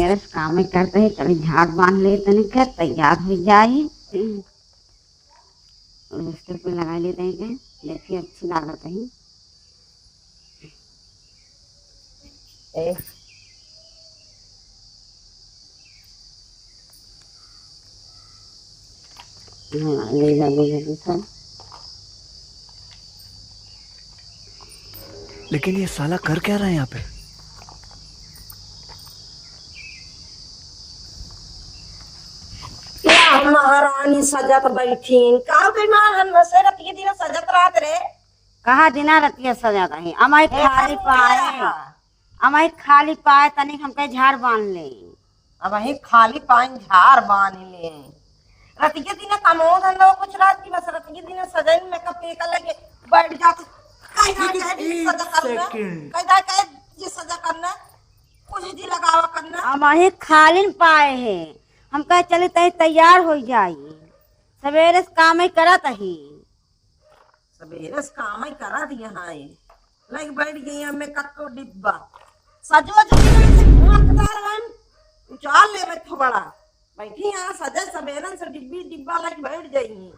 सवेरे काम करते ही कभी झाड़ बांध ले तनी के तैयार हो जाए लिपस्टिक पे लगा लेते हैं के देखिए अच्छी लागत है। लेकिन ये साला कर क्या रहा है यहाँ पे? महारानी सजत बैठीन का रतिया दिन सजत रात रे कहा दिना रतिया सजा रही अमाई खाली पाए तनिक हमके झाड़ बांध ले। अब वही खाली पानी झाड़ बांध ले रतिया दिन कमो धंधा कुछ रात की बस रतिया दिन सजन मेकअप के लगे बैठ जाते सजा करना कुछ दी लगावा करना अमाही खाली पाए है हम कह चले तही तैयार हो जाई सवेरे से काम ही करत ही सवेरे से काम ही करा दिया हाय लग बैठ गई हमें कक्को डिब्बा सजवा चाल ले बैठो बड़ा बैठी यहाँ सजे सवेरे से डिब्बा लग बैठ जाई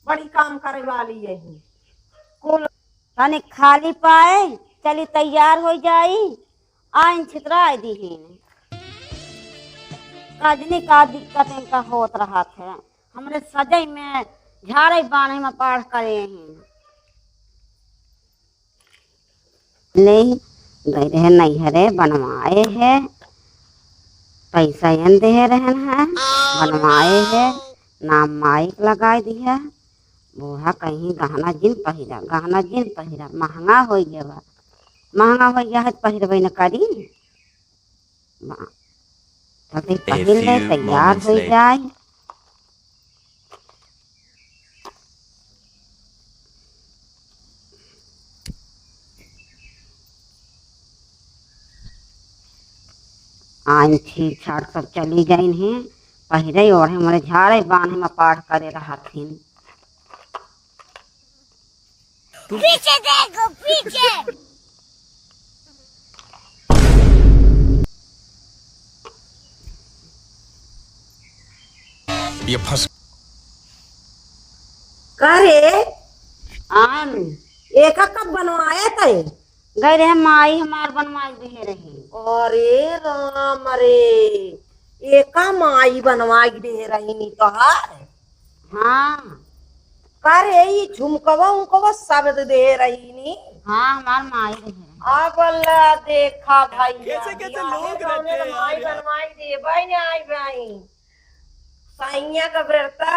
बड़ी काम करे वाली यही कुल तनी खाली पाए चली तैयार हो जाई आइन छितरा दीहीन काजनी का दिक्कत इनका होत रहा थे हमरे सजई में झाड़े बाने में पाठ करे हैं ले गए रहे नैहरे बनवाए है पैसा यन दे रहन है बनवाए है नाम माइक लगाए दिया बूढ़ा कहीं गहना जिन पहिरा महंगा हो गया है पहिरबे न करी पहले तैयार हो जाए आइन ठीक छाट सब चली गई हैं पहिरे और हमारे झाड़े बांधे में पाठ करे रहा थी। पीछे देखो पीछे ये फंस करे आन एक कब बनवाए थे गए रहे माई हमार बनवाई दे रही अरे राम रे एका माई बनवाई दे रही नी तो हाँ करे ये झुमकवा उमकवा सब दे रही नी हाँ हमार माई रहे अब अल्लाह देखा भाई कैसे लोग रहते हैं माई बनवाई दे भाई ने आई भाई साइया का व्रता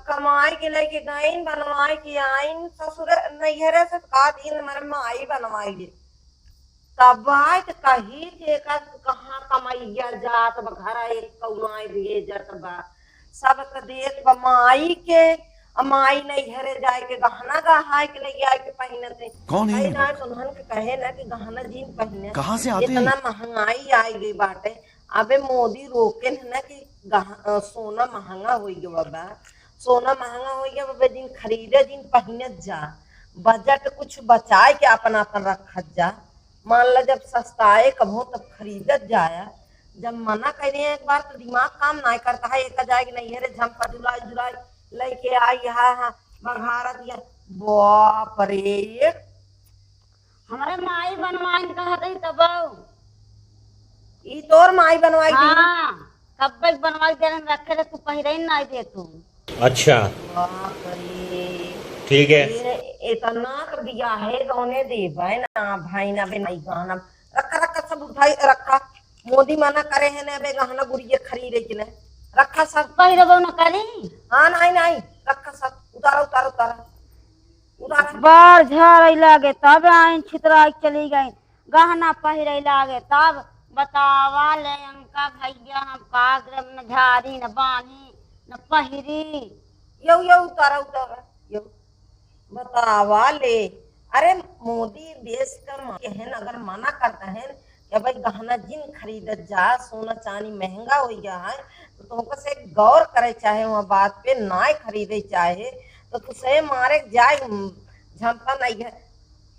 कमाई के लेके गईन बनवाई की आइन ससुर नैहरे से का दिन मर माई बनवाई दे तब आए तो कही देखा कहाँ कमाइया जात घर एक कौनाई दिए जत बा सब तो देख माई के माई नैहरे जाए के गहना गहाय के लेके आए के पहने थे कौन है ना तुमहन के कहे ना कि गहना जीन पहने कहाँ से आते हैं? इतना महंगाई आई गई बाटे अबे मोदी रोके ना कि सोना महंगा हो गया बा सोना महंगा हो गया बाबा दिन खरीदे दिन पहने जा बजट कुछ बचाए के अपन अपन रखत जा मान ला जब सस्ताए कबो तब खरीदत जाया जब मना करे एक बार तो दिमाग काम नहीं करता है एक जाएगी नहीं है झमका जुलाई जुलाई लेके आई हाँ बघारा दिया बाप रे हमारे माई बनवाई कहा रही तब ई तोर माई बनवाई हाँ कब बनवाई दे रखे रे तू पहिरे नहीं दे तू अच्छा बाप रे ठीक है इतना कर दिया है गौने दे भाई ना भाई ना बे नहीं गहना रखा रखा सब उठाई रखा मोदी मना करे है ना बे गहना गुड़िया खरीदे के लिए रखा सब पहिरबो न करी हाँ नहीं नहीं रखा सब उतारा उतारा उतारा उतारा बार झाड़ लागे तब आइन छितरा चली गई गहना पहिरे लागे तब बतावा ले अंका भैया हम कागरम न झाड़ी न बानी न पहिरी यो यो उतारा उतारा यो बतावा ले अरे मोदी देश का है अगर मना करता है कि भाई गहना जिन खरीदत जा सोना चांदी महंगा हो गया है तो तुमको से गौर करे चाहे वहाँ बात पे ना खरीदे चाहे तो तुझे मारे जाए झमका नहीं है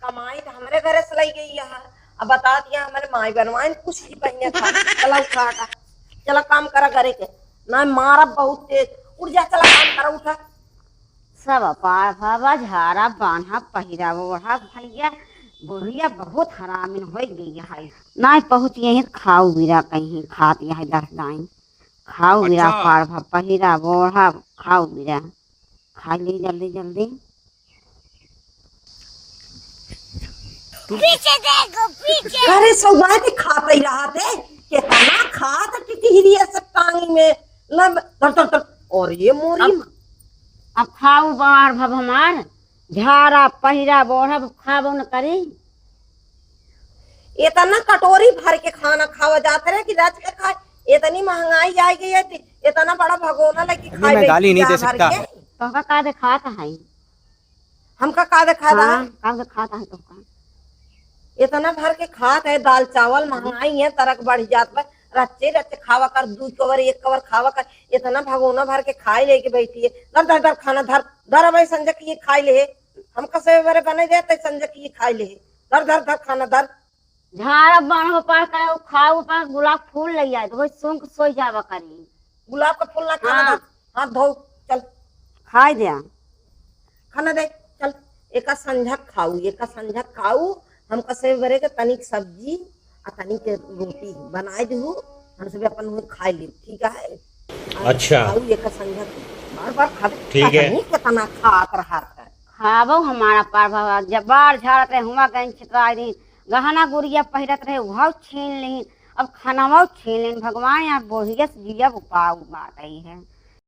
कमाई तो हमारे घर से लाई गई है अब बता दिया हमारे माई बनवाए कुछ ही पहिने था। चला उठा हटा, चला काम करा करे के ना मारा बहुत तेज। उठ जा, चला काम करा, उठा। सब पार भावा झारा बांधा पहिरा ओढ़ा भैया बुढ़िया बहुत हरामिन हो गई है। ना पहुँच यही खाऊ बिरा कहीं खात यह दस दाई खाऊ बिरा पार भा पहिरा ओढ़ा खाऊ बिरा खा ली जल्दी जल्दी। पीछे देखो पीछे। अरे सौगाती खाते ही रहा थे कितना खात टिटहिरी सब टांगी में लब तर तर तर। और ये मोरी अब खाऊ बार भब हमार झारा पहिरा ओढ़ा खाबो न करी। इतना कटोरी भर के खाना खावा जाते रहे कि रच के खाए। इतनी महंगाई आई गई है, इतना बड़ा भगोना लगी खाए। मैं गाली नहीं दे सकता। तो का दिखाता है हमका का दिखाता है? का दिखाता है तो इतना भर के खात है। दाल चावल महंगाई है, तरक बढ़ जात पर रच्चे रच्चे खावा कर, 2 कवर 1 कवर खावा कर। इतना भगोना भर के खाई लेके बैठी है। धर धर धर खाना धर धर भाई संजय की ये खाई ले। हम कसे बरे बने जाते संजय की ये खाई ले। धर धर धर खाना धर। झारा बाढ़ पार करे खाऊ पार गुलाब फूल ले आए तो वही सुंग सोई जावा करी। गुलाब का फूल ना खाना धर, हाथ धो चल खाई दिया खाना दे चल। एक संझक खाऊ, एक संझक खाऊ। हम कसे बरे के तनिक सब्जी और तनिक के रोटी बनाए दू, हम सब अपन हुए खाई ले, ठीक है? अच्छा। खाऊ एक संझक बार बार खा, ठीक है। कितना खात रहा है। खाबो हमारा पार भवा जब बाढ़ झाड़त रहे हुआ गई छितरा दिन गहना गुड़िया पहिरत रहे वह छीन लेन अब खाना छीन लेन। भगवान यार बोहिया से जिया पाऊ बात आई है।